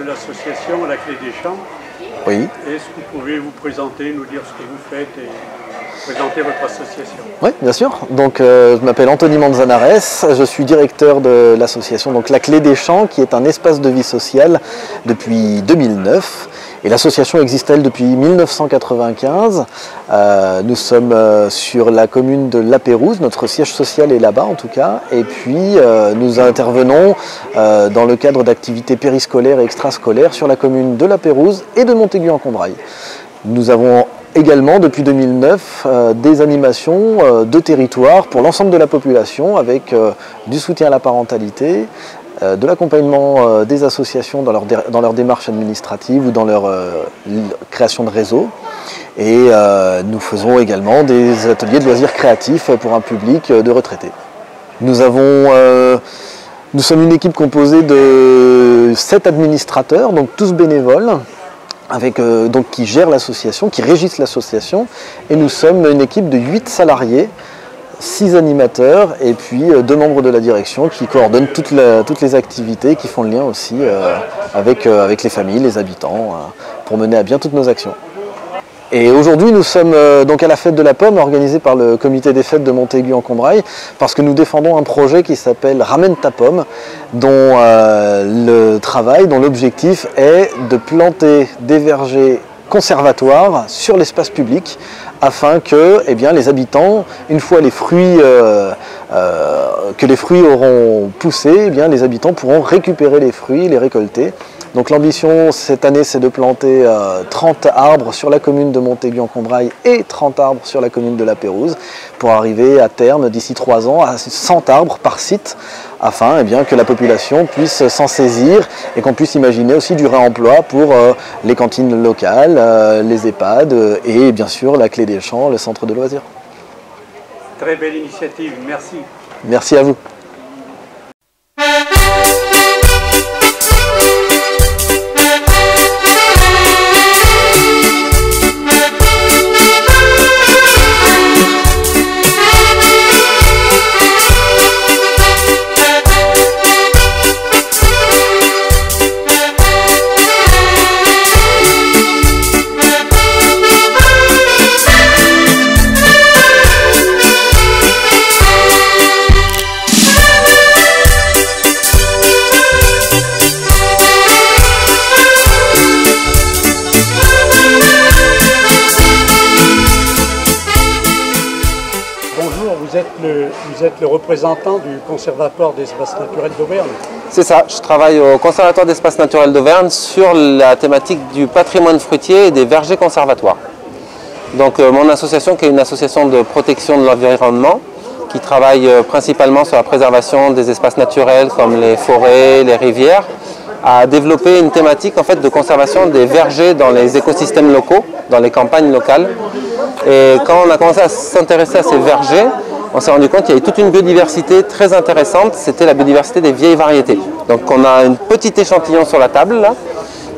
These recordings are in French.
de l'association La Clé des Champs. Oui. Est-ce que vous pouvez vous présenter, nous dire ce que vous faites et présenter votre association? Oui, bien sûr. Donc, je m'appelle Anthony Manzanares, je suis directeur de l'association La Clé des Champs, qui est un espace de vie sociale depuis 2009. Et l'association existe, elle, depuis 1995. Nous sommes sur la commune de La Pérouse, notre siège social est là-bas en tout cas. Et puis, nous intervenons dans le cadre d'activités périscolaires et extrascolaires sur la commune de La Pérouse et de Montaigu-en-Combrailles. Nous avons également, depuis 2009, des animations de territoire pour l'ensemble de la population avec du soutien à la parentalité, de l'accompagnement des associations dans leur démarche administrative ou dans leur création de réseau. Et nous faisons également des ateliers de loisirs créatifs pour un public de retraités. Nous sommes une équipe composée de 7 administrateurs, donc tous bénévoles, qui gèrent l'association, qui régissent l'association. Et nous sommes une équipe de 8 salariés, 6 animateurs et puis 2 membres de la direction qui coordonnent toutes les activités, qui font le lien aussi avec les familles, les habitants, pour mener à bien toutes nos actions. Et aujourd'hui, nous sommes donc à la fête de la pomme organisée par le comité des fêtes de Montaigu-en-Combrailles parce que nous défendons un projet qui s'appelle Ramène ta pomme, dont l'objectif est de planter des vergers conservatoires sur l'espace public afin que les habitants, une fois que les fruits auront poussé, les habitants pourront récupérer les fruits, les récolter. Donc l'ambition cette année, c'est de planter 30 arbres sur la commune de Montaigu-en-Combrailles et 30 arbres sur la commune de La Pérouse pour arriver à terme, d'ici 3 ans, à 100 arbres par site afin que la population puisse s'en saisir et qu'on puisse imaginer aussi du réemploi pour les cantines locales, les EHPAD et bien sûr la Clé des Champs, le centre de loisirs. Très belle initiative, merci. Merci à vous. Vous êtes le représentant du Conservatoire d'espaces naturels d'Auvergne. C'est ça, je travaille au Conservatoire d'espaces naturels d'Auvergne sur la thématique du patrimoine fruitier et des vergers conservatoires. Donc mon association, qui est une association de protection de l'environnement, qui travaille principalement sur la préservation des espaces naturels comme les forêts, les rivières, a développé une thématique en fait de conservation des vergers dans les écosystèmes locaux, dans les campagnes locales. Et quand on a commencé à s'intéresser à ces vergers, on s'est rendu compte qu'il y avait toute une biodiversité très intéressante, c'était la biodiversité des vieilles variétés. Donc on a un petit échantillon sur la table là,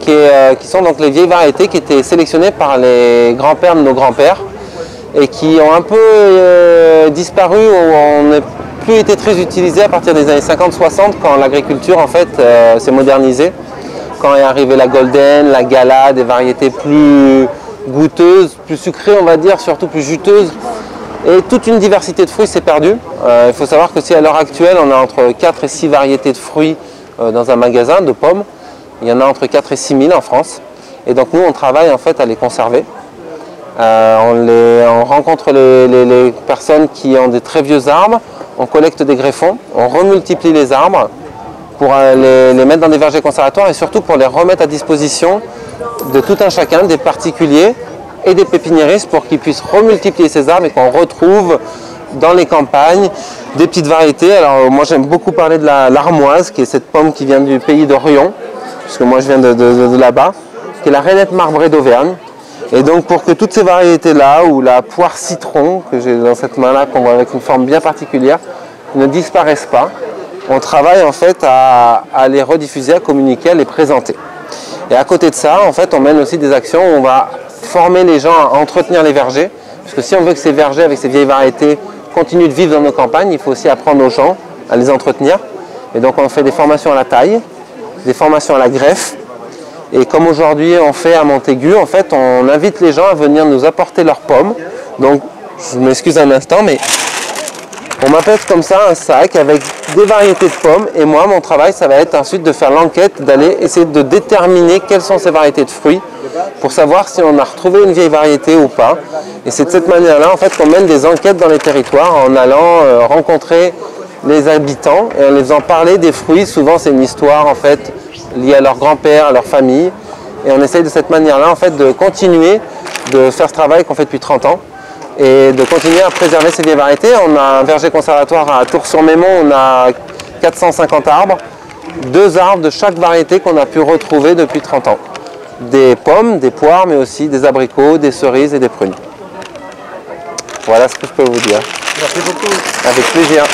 qui sont donc les vieilles variétés qui étaient sélectionnées par les grands-pères de nos grands-pères et qui ont un peu disparu ou ont plus été très utilisées à partir des années 50-60 quand l'agriculture en fait s'est modernisée, quand est arrivée la golden, la gala, des variétés plus goûteuses, plus sucrées on va dire, surtout plus juteuses. Et toute une diversité de fruits s'est perdue. Il faut savoir que si à l'heure actuelle on a entre 4 et 6 variétés de fruits dans un magasin de pommes, il y en a entre 4 et 6 000 en France. Et donc nous on travaille en fait à les conserver. On rencontre les personnes qui ont des très vieux arbres, on collecte des greffons, on remultiplie les arbres pour les mettre dans des vergers conservatoires et surtout pour les remettre à disposition de tout un chacun, des particuliers et des pépiniéristes pour qu'ils puissent remultiplier ces arbres et qu'on retrouve dans les campagnes des petites variétés. Alors moi j'aime beaucoup parler de l'armoise, qui est cette pomme qui vient du pays de Rion, puisque moi je viens de là-bas, qui est la rainette marbrée d'Auvergne. Et donc pour que toutes ces variétés-là, ou la poire citron, que j'ai dans cette main-là, qu'on voit avec une forme bien particulière, ne disparaissent pas, on travaille en fait à les rediffuser, à communiquer, à les présenter. Et à côté de ça, en fait, on mène aussi des actions où on va former les gens à entretenir les vergers, parce que si on veut que ces vergers avec ces vieilles variétés continuent de vivre dans nos campagnes, il faut aussi apprendre aux gens à les entretenir. Et donc on fait des formations à la taille, des formations à la greffe, Et comme aujourd'hui on fait à Montaigu, en fait, on invite les gens à venir nous apporter leurs pommes. Donc, je m'excuse un instant, mais on m'appelle comme ça un sac avec des variétés de pommes. Et moi, mon travail, ça va être ensuite de faire l'enquête, d'aller essayer de déterminer quelles sont ces variétés de fruits pour savoir si on a retrouvé une vieille variété ou pas. Et c'est de cette manière-là, en fait, qu'on mène des enquêtes dans les territoires en allant rencontrer les habitants et en les faisant parler des fruits. Souvent, c'est une histoire, en fait, liées à leur grand-père, à leur famille. Et on essaye de cette manière-là, en fait, de continuer de faire ce travail qu'on fait depuis 30 ans et de continuer à préserver ces vieilles variétés. On a un verger conservatoire à Tours-sur-Mémont, on a 450 arbres, 2 arbres de chaque variété qu'on a pu retrouver depuis 30 ans. Des pommes, des poires, mais aussi des abricots, des cerises et des prunes. Voilà ce que je peux vous dire. Merci beaucoup. Avec plaisir.